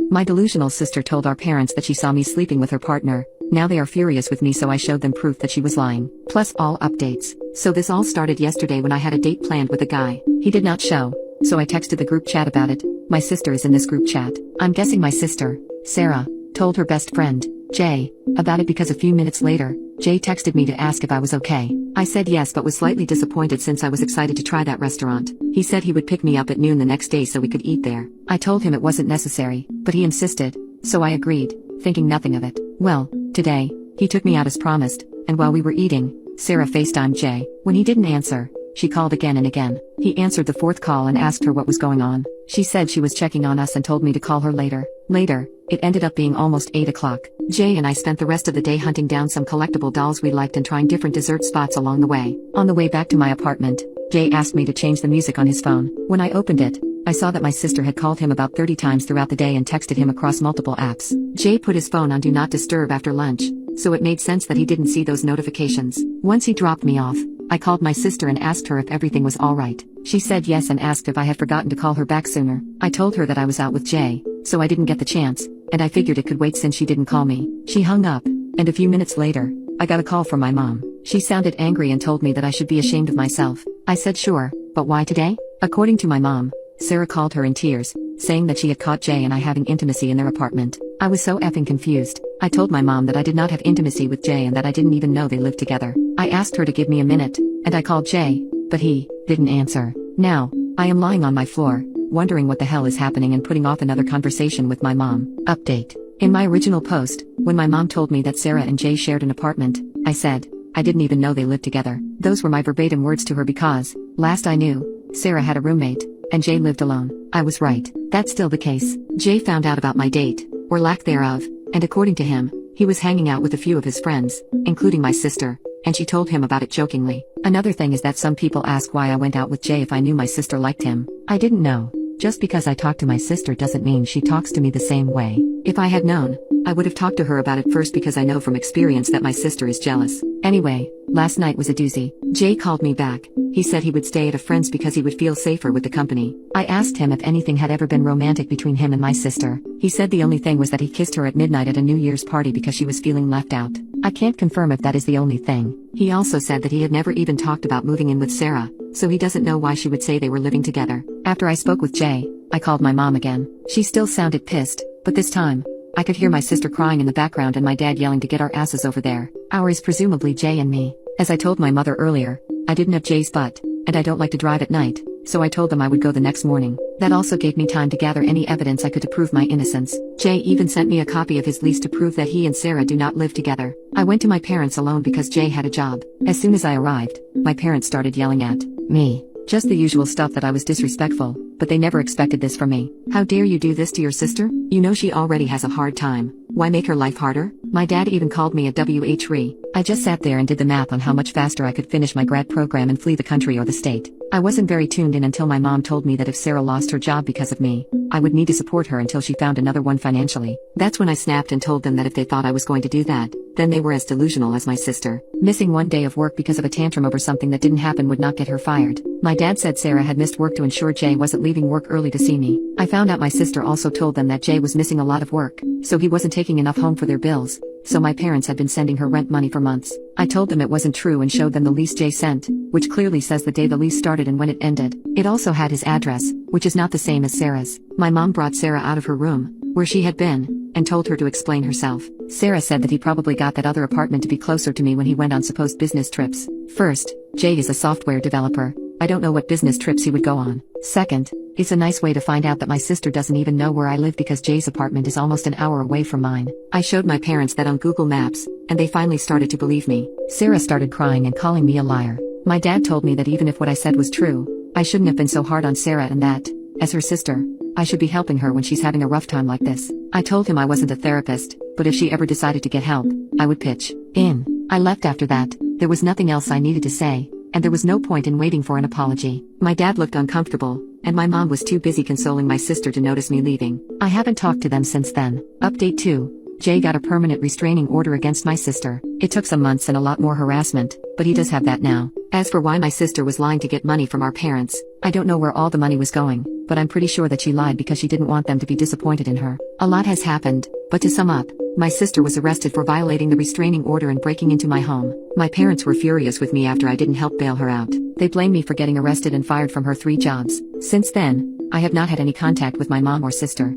My delusional sister told our parents that she saw me sleeping with her partner. Now they are furious with me, so I showed them proof that she was lying. Plus all updates. So this all started yesterday when I had a date planned with a guy. He did not show. So I texted the group chat about it. My sister is in this group chat. I'm guessing my sister, Sarah, told her best friend, Jay, about it because a few minutes later, Jay texted me to ask if I was okay. I said yes, but was slightly disappointed since I was excited to try that restaurant. He said he would pick me up at noon the next day so we could eat there. I told him it wasn't necessary, but he insisted, so I agreed, thinking nothing of it. Well, today, he took me out as promised, and while we were eating, Sarah FaceTimed Jay. When he didn't answer, she called again and again. He answered the fourth call and asked her what was going on. She said she was checking on us and told me to call her later. Later, it ended up being almost 8 o'clock. Jay and I spent the rest of the day hunting down some collectible dolls we liked and trying different dessert spots along the way. On the way back to my apartment, Jay asked me to change the music on his phone. When I opened it, I saw that my sister had called him about 30 times throughout the day and texted him across multiple apps. Jay put his phone on Do Not Disturb after lunch, so it made sense that he didn't see those notifications. Once he dropped me off, I called my sister and asked her if everything was alright. She said yes and asked if I had forgotten to call her back sooner. I told her that I was out with Jay, so I didn't get the chance, and I figured it could wait since she didn't call me. She hung up, and a few minutes later, I got a call from my mom. She sounded angry and told me that I should be ashamed of myself. I said sure, but why today? According to my mom, Sarah called her in tears, saying that she had caught Jay and I having intimacy in their apartment. I was so effing confused. I told my mom that I did not have intimacy with Jay and that I didn't even know they lived together. I asked her to give me a minute, and I called Jay, but he didn't answer. Now, I am lying on my floor, wondering what the hell is happening and putting off another conversation with my mom. Update. In my original post, when my mom told me that Sarah and Jay shared an apartment, I said, I didn't even know they lived together. Those were my verbatim words to her because, last I knew, Sarah had a roommate, and Jay lived alone. I was right. That's still the case. Jay found out about my date, or lack thereof, and according to him, he was hanging out with a few of his friends, including my sister, and she told him about it jokingly. Another thing is that some people ask why I went out with Jay if I knew my sister liked him. I didn't know. Just because I talk to my sister doesn't mean she talks to me the same way. If I had known, I would have talked to her about it first because I know from experience that my sister is jealous. Anyway, last night was a doozy. Jay called me back. He said he would stay at a friend's because he would feel safer with the company. I asked him if anything had ever been romantic between him and my sister. He said the only thing was that he kissed her at midnight at a New Year's party because she was feeling left out. I can't confirm if that is the only thing. He also said that he had never even talked about moving in with Sarah, so he doesn't know why she would say they were living together. After I spoke with Jay, I called my mom again. She still sounded pissed, but this time, I could hear my sister crying in the background and my dad yelling to get our asses over there. Ours presumably Jay and me. As I told my mother earlier, I didn't have Jay's butt, and I don't like to drive at night, so I told them I would go the next morning. That also gave me time to gather any evidence I could to prove my innocence. Jay even sent me a copy of his lease to prove that he and Sarah do not live together. I went to my parents alone because Jay had a job. As soon as I arrived, my parents started yelling at me. Just the usual stuff that I was disrespectful, but they never expected this from me. How dare you do this to your sister? You know she already has a hard time. Why make her life harder? My dad even called me a WH-re. I just sat there and did the math on how much faster I could finish my grad program and flee the country or the state. I wasn't very tuned in until my mom told me that if Sarah lost her job because of me, I would need to support her until she found another one financially. That's when I snapped and told them that if they thought I was going to do that, then they were as delusional as my sister. Missing one day of work because of a tantrum over something that didn't happen would not get her fired. My dad said Sarah had missed work to ensure Jay wasn't leaving work early to see me. I found out my sister also told them that Jay was missing a lot of work, so he wasn't taking enough home for their bills. So my parents had been sending her rent money for months. I told them it wasn't true and showed them the lease Jay sent, which clearly says the day the lease started and when it ended. It also had his address, which is not the same as Sarah's. My mom brought Sarah out of her room, where she had been, and told her to explain herself. Sarah said that he probably got that other apartment to be closer to me when he went on supposed business trips. First, Jay is a software developer. I don't know what business trips he would go on. Second, it's a nice way to find out that my sister doesn't even know where I live because Jay's apartment is almost an hour away from mine. I showed my parents that on Google Maps, and they finally started to believe me. Sarah started crying and calling me a liar. My dad told me that even if what I said was true, I shouldn't have been so hard on Sarah and that, as her sister, I should be helping her when she's having a rough time like this. I told him I wasn't a therapist, but if she ever decided to get help, I would pitch in. I left after that. There was nothing else I needed to say, and there was no point in waiting for an apology. My dad looked uncomfortable, and my mom was too busy consoling my sister to notice me leaving. I haven't talked to them since then. Update 2. Jay got a permanent restraining order against my sister. It took some months and a lot more harassment, but he does have that now. As for why my sister was lying to get money from our parents, I don't know where all the money was going. but I'm pretty sure that she lied because she didn't want them to be disappointed in her. A lot has happened, but to sum up, my sister was arrested for violating the restraining order and breaking into my home. My parents were furious with me after I didn't help bail her out. They blamed me for getting arrested and fired from her 3 jobs. Since then, I have not had any contact with my mom or sister.